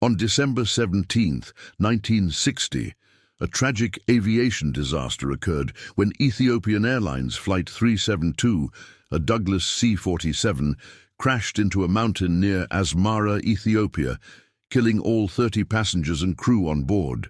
On December 17, 1960, a tragic aviation disaster occurred when Ethiopian Airlines Flight 372, a Douglas C-47, crashed into a mountain near Asmara, Ethiopia, killing all 30 passengers and crew on board.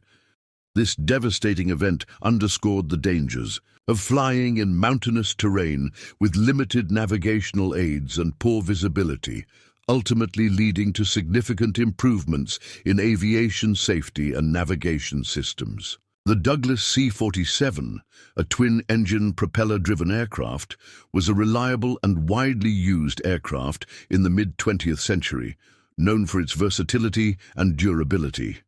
This devastating event underscored the dangers of flying in mountainous terrain with limited navigational aids and poor visibility, ultimately leading to significant improvements in aviation safety and navigation systems. The Douglas C-47, a twin-engine propeller-driven aircraft, was a reliable and widely used aircraft in the mid-20th century, known for its versatility and durability.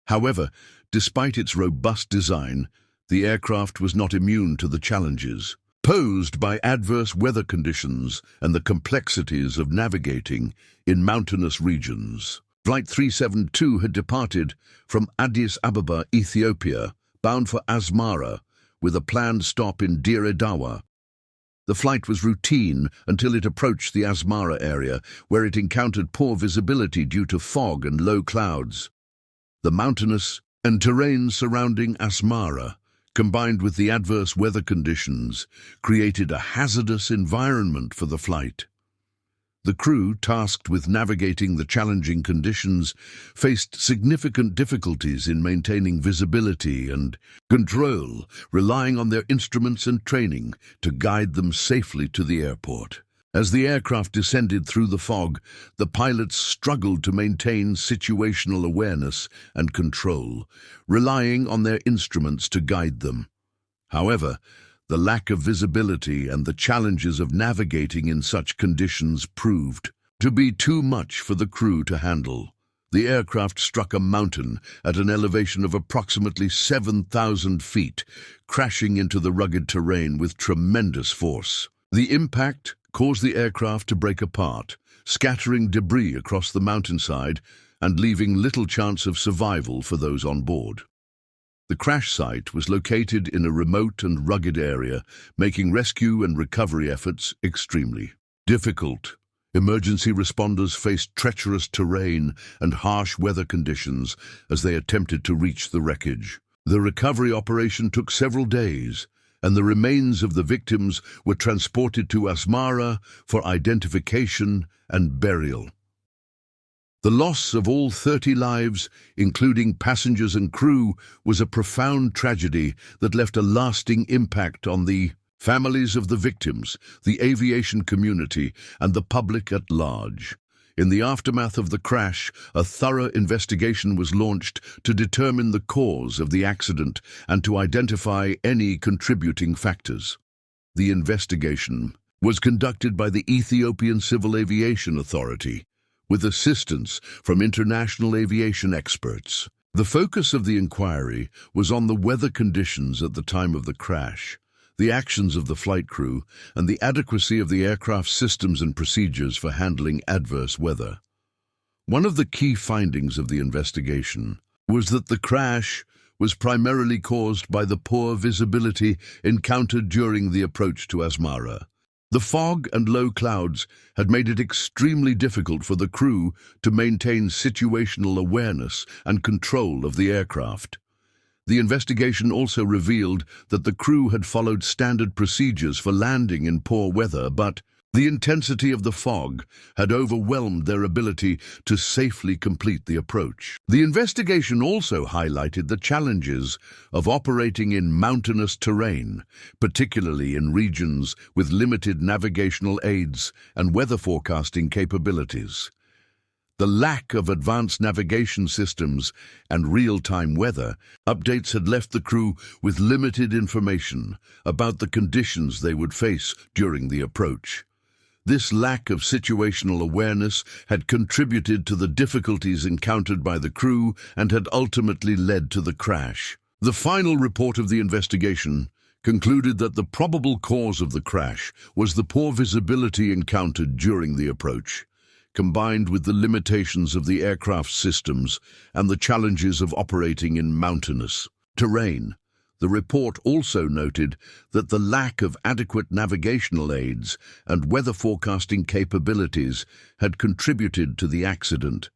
However, despite its robust design, the aircraft was not immune to the challenges posed by adverse weather conditions and the complexities of navigating in mountainous regions. Flight 372 had departed from Addis Ababa, Ethiopia, bound for Asmara, with a planned stop in Dire Dawa. The flight was routine until it approached the Asmara area, where it encountered poor visibility due to fog and low clouds. The mountainous and terrain surrounding Asmara, combined with the adverse weather conditions, created a hazardous environment for the flight. The crew, tasked with navigating the challenging conditions, faced significant difficulties in maintaining visibility and control, relying on their instruments and training to guide them safely to the airport. As the aircraft descended through the fog, the pilots struggled to maintain situational awareness and control, relying on their instruments to guide them. However, the lack of visibility and the challenges of navigating in such conditions proved to be too much for the crew to handle. The aircraft struck a mountain at an elevation of approximately 7,000 feet, crashing into the rugged terrain with tremendous force. The impact caused the aircraft to break apart, scattering debris across the mountainside and leaving little chance of survival for those on board. The crash site was located in a remote and rugged area, making rescue and recovery efforts extremely difficult. Emergency responders faced treacherous terrain and harsh weather conditions as they attempted to reach the wreckage. The recovery operation took several days, and the remains of the victims were transported to Asmara for identification and burial. The loss of all 30 lives, including passengers and crew, was a profound tragedy that left a lasting impact on the families of the victims, the aviation community, and the public at large. In the aftermath of the crash, a thorough investigation was launched to determine the cause of the accident and to identify any contributing factors. The investigation was conducted by the Ethiopian Civil Aviation Authority, with assistance from international aviation experts. The focus of the inquiry was on the weather conditions at the time of the crash, the actions of the flight crew, and the adequacy of the aircraft's systems and procedures for handling adverse weather. One of the key findings of the investigation was that the crash was primarily caused by the poor visibility encountered during the approach to Asmara. The fog and low clouds had made it extremely difficult for the crew to maintain situational awareness and control of the aircraft. The investigation also revealed that the crew had followed standard procedures for landing in poor weather, but the intensity of the fog had overwhelmed their ability to safely complete the approach. The investigation also highlighted the challenges of operating in mountainous terrain, particularly in regions with limited navigational aids and weather forecasting capabilities. The lack of advanced navigation systems and real-time weather updates had left the crew with limited information about the conditions they would face during the approach. This lack of situational awareness had contributed to the difficulties encountered by the crew and had ultimately led to the crash. The final report of the investigation concluded that the probable cause of the crash was the poor visibility encountered during the approach, combined with the limitations of the aircraft's systems and the challenges of operating in mountainous terrain. The report also noted that the lack of adequate navigational aids and weather forecasting capabilities had contributed to the accident.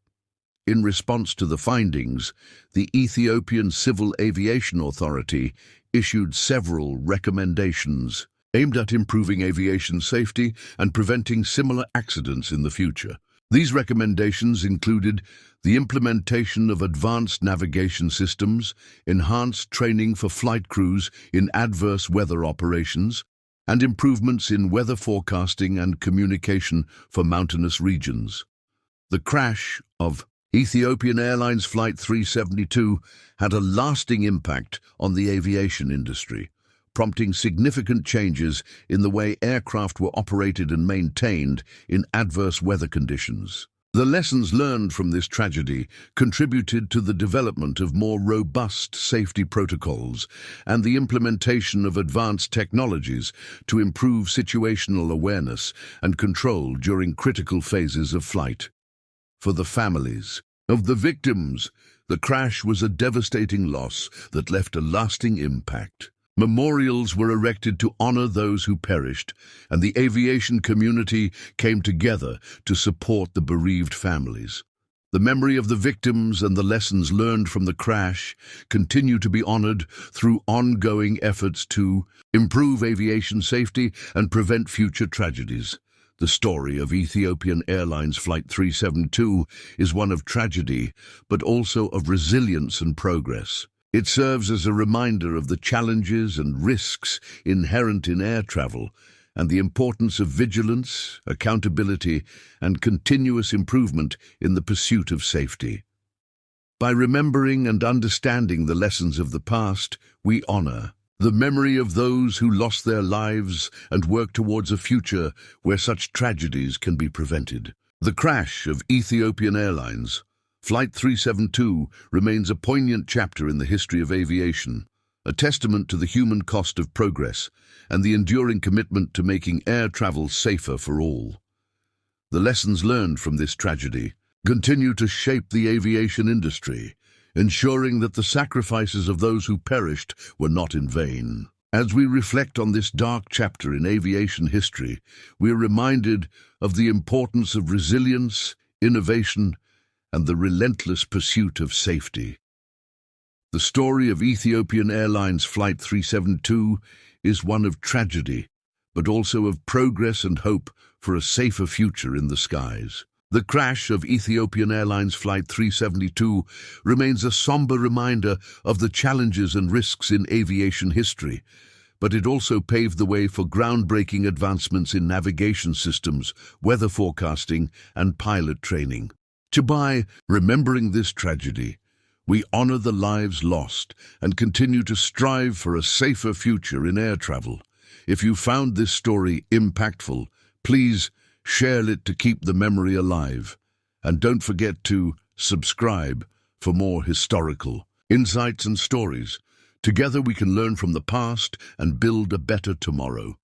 In response to the findings, the Ethiopian Civil Aviation Authority issued several recommendations aimed at improving aviation safety and preventing similar accidents in the future. These recommendations included the implementation of advanced navigation systems, enhanced training for flight crews in adverse weather operations, and improvements in weather forecasting and communication for mountainous regions. The crash of Ethiopian Airlines Flight 372 had a lasting impact on the aviation industry, prompting significant changes in the way aircraft were operated and maintained in adverse weather conditions. The lessons learned from this tragedy contributed to the development of more robust safety protocols and the implementation of advanced technologies to improve situational awareness and control during critical phases of flight. For the families of the victims, the crash was a devastating loss that left a lasting impact. Memorials were erected to honor those who perished, and the aviation community came together to support the bereaved families. The memory of the victims and the lessons learned from the crash continue to be honored through ongoing efforts to improve aviation safety and prevent future tragedies. The story of Ethiopian Airlines Flight 372 is one of tragedy, but also of resilience and progress. It serves as a reminder of the challenges and risks inherent in air travel and the importance of vigilance, accountability, and continuous improvement in the pursuit of safety. By remembering and understanding the lessons of the past, we honor the memory of those who lost their lives and work towards a future where such tragedies can be prevented. The crash of Ethiopian Airlines Flight 372 remains a poignant chapter in the history of aviation, a testament to the human cost of progress and the enduring commitment to making air travel safer for all. The lessons learned from this tragedy continue to shape the aviation industry, ensuring that the sacrifices of those who perished were not in vain. As we reflect on this dark chapter in aviation history, we are reminded of the importance of resilience, innovation, and the relentless pursuit of safety. The story of Ethiopian Airlines Flight 372 is one of tragedy, but also of progress and hope for a safer future in the skies. The crash of Ethiopian Airlines Flight 372 remains a somber reminder of the challenges and risks in aviation history, but it also paved the way for groundbreaking advancements in navigation systems, weather forecasting, and pilot training. By remembering this tragedy, we honor the lives lost and continue to strive for a safer future in air travel. If you found this story impactful, please share it to keep the memory alive. And don't forget to subscribe for more historical insights and stories. Together we can learn from the past and build a better tomorrow.